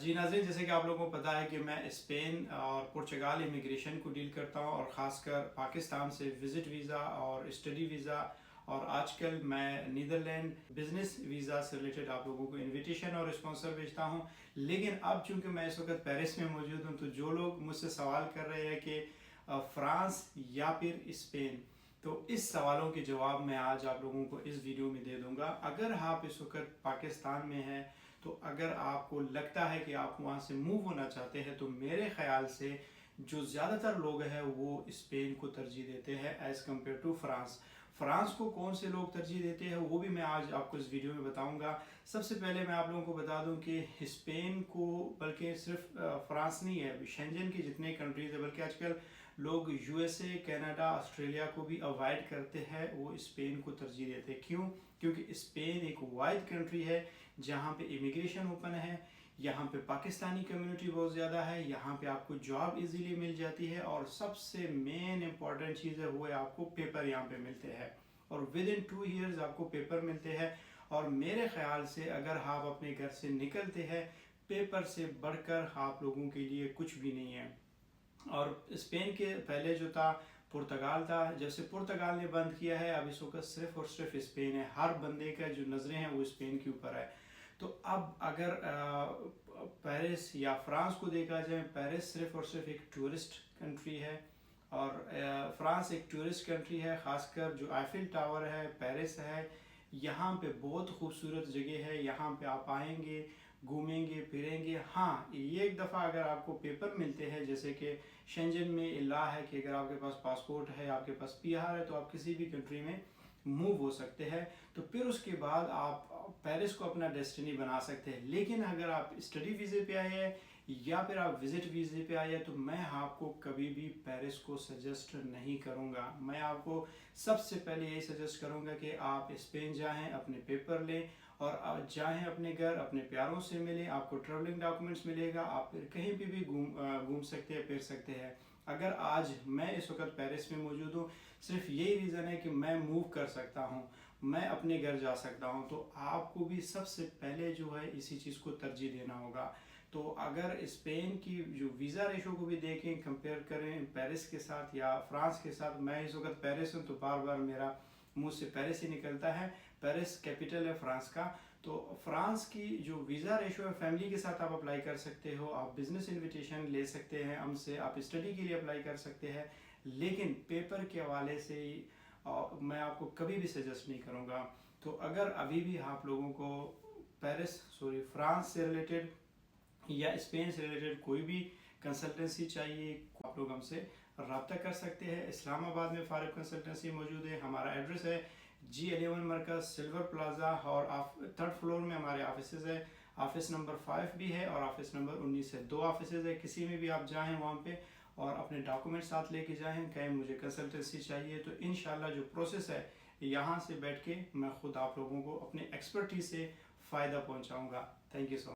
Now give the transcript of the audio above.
جی ناظرین، جیسے کہ آپ لوگوں کو پتا ہے کہ میں اسپین اور پرتگال امیگریشن کو ڈیل کرتا ہوں، اور خاص کر پاکستان سے وزٹ ویزا اور اسٹڈی ویزا، اور آج کل میں نیدرلینڈ بزنس ویزا سے ریلیٹڈ آپ لوگوں کو انویٹیشن اور اسپانسر بھیجتا ہوں۔ لیکن اب چونکہ میں اس وقت پیرس میں موجود ہوں، تو جو لوگ مجھ سے سوال کر رہے ہیں کہ فرانس یا پھر اسپین، تو اس سوالوں کے جواب میں آج آپ لوگوں کو اس ویڈیو میں دے دوں گا۔ اگر آپ اس وقت پاکستان میں ہیں، تو اگر آپ کو لگتا ہے کہ آپ وہاں سے موو ہونا چاہتے ہیں، تو میرے خیال سے جو زیادہ تر لوگ ہیں وہ اسپین کو ترجیح دیتے ہیں as compare to France. France کو کون سے لوگ ترجیح دیتے ہیں وہ بھی میں آج آپ کو اس ویڈیو میں بتاؤں گا۔ سب سے پہلے میں آپ لوگوں کو بتا دوں کہ اسپین کو، بلکہ صرف فرانس نہیں ہے، شینجن کی جتنے کنٹریز ہیں، بلکہ آج کل لوگ U S A, Canada, Australia کو بھی اوائڈ کرتے ہیں، وہ اسپین کو ترجیح دیتے ہیں۔ کیوں؟ کیونکہ اسپین ایک وائڈ کنٹری ہے جہاں پہ امیگریشن اوپن ہے، یہاں پہ پاکستانی کمیونٹی بہت زیادہ ہے، یہاں پہ آپ کو جاب ایزیلی مل جاتی ہے، اور سب سے مین امپورٹنٹ چیز ہے وہ ہے آپ کو پیپر یہاں پہ ملتے ہیں، اور ود ان 2 ایئرز آپ کو پیپر ملتے ہیں۔ اور میرے خیال سے اگر آپ اپنے گھر سے نکلتے ہیں، پیپر سے بڑھ کر آپ لوگوں کے لیے کچھ بھی نہیں ہے۔ اور اسپین کے پہلے جو تھا پرتگال تھا، جب سے پرتگال نے بند کیا ہے، اب اس وقت صرف اور صرف اسپین ہے۔ ہر بندے کا جو نظریں ہیں وہ اسپین کے اوپر ہے۔ تو اب اگر پیرس یا فرانس کو دیکھا جائے، پیرس صرف اور صرف ایک ٹورسٹ کنٹری ہے، اور فرانس ایک ٹورسٹ کنٹری ہے۔ خاص کر جو آئیفل ٹاور ہے، پیرس ہے، یہاں پہ بہت خوبصورت جگہ ہے، یہاں پہ آپ آئیں گے، گھومیں گے، پھریں گے۔ ہاں، یہ ایک دفعہ اگر آپ کو پیپر ملتے ہیں، جیسے کہ شینجن میں لا ہے کہ اگر آپ کے پاس پاسپورٹ ہے، آپ کے پاس پی آر ہے، تو آپ کسی بھی کنٹری میں موو ہو سکتے ہیں، تو پھر اس کے بعد آپ پیرس کو اپنا ڈیسٹنی بنا سکتے ہیں۔ لیکن اگر آپ اسٹڈی ویزے پہ آئے ہیں یا پھر آپ وزٹ ویزے پہ آئے ہیں، تو میں آپ کو کبھی بھی پیرس کو سجیسٹ نہیں کروں گا۔ میں آپ کو سب سے پہلے یہی سجیسٹ کروں گا کہ آپ اسپین جائیں، اپنے پیپر لیں، اور جائیں اپنے گھر، اپنے پیاروں سے ملیں، آپ کو ٹریولنگ ڈاکومنٹس ملے گا، آپ پھر کہیں پہ بھی گھوم سکتے ہیں، پھر سکتے ہیں۔ اگر آج میں اس وقت پیرس میں موجود ہوں، صرف یہی ریزن ہے کہ میں موو کر سکتا ہوں، میں اپنے گھر جا سکتا ہوں، تو آپ کو بھی سب سے پہلے جو ہے اسی چیز کو ترجیح دینا ہوگا۔ تو اگر اسپین کی جو ویزا ریشو کو بھی دیکھیں، کمپیئر کریں پیرس کے ساتھ یا فرانس کے ساتھ، میں اس وقت پیرس ہوں تو بار بار میرا منہ سے پیرس ہی نکلتا ہے۔ پیرس کیپٹل ہے فرانس کا۔ تو فرانس کی جو ویزا ریشو ہے، فیملی کے ساتھ آپ اپلائی کر سکتے ہو، آپ بزنس انویٹیشن لے سکتے ہیں ہم سے، آپ اسٹڈی کے لیے اپلائی کر سکتے ہیں، لیکن پیپر کے حوالے سے میں آپ کو کبھی بھی سجیسٹ نہیں کروں گا۔ تو اگر ابھی بھی آپ لوگوں کو فرانس سے ریلیٹڈ یا اسپین سے ریلیٹڈ کوئی بھی کنسلٹنسی چاہیے، آپ لوگ ہم سے رابطہ کر سکتے ہیں۔ اسلام آباد میں فارغ کنسلٹنسی موجود ہے، ہمارا ایڈریس ہے G11 مرکز سلور پلازا، اور 3rd فلور میں ہمارے آفیسز ہے۔ آفس نمبر 5 بھی ہے اور آفس نمبر 19 ہے، 2 آفیسز ہے۔ کسی میں بھی آپ جائیں وہاں پہ، اور اپنے ڈاکومنٹ ساتھ لے کے جائیں، کہیں مجھے کنسلٹنسی چاہیے، تو انشاءاللہ جو پروسیس ہے یہاں سے بیٹھ کے میں خود آپ لوگوں کو اپنے ایکسپرٹیز سے فائدہ پہنچاؤں گا۔ Thank you so much.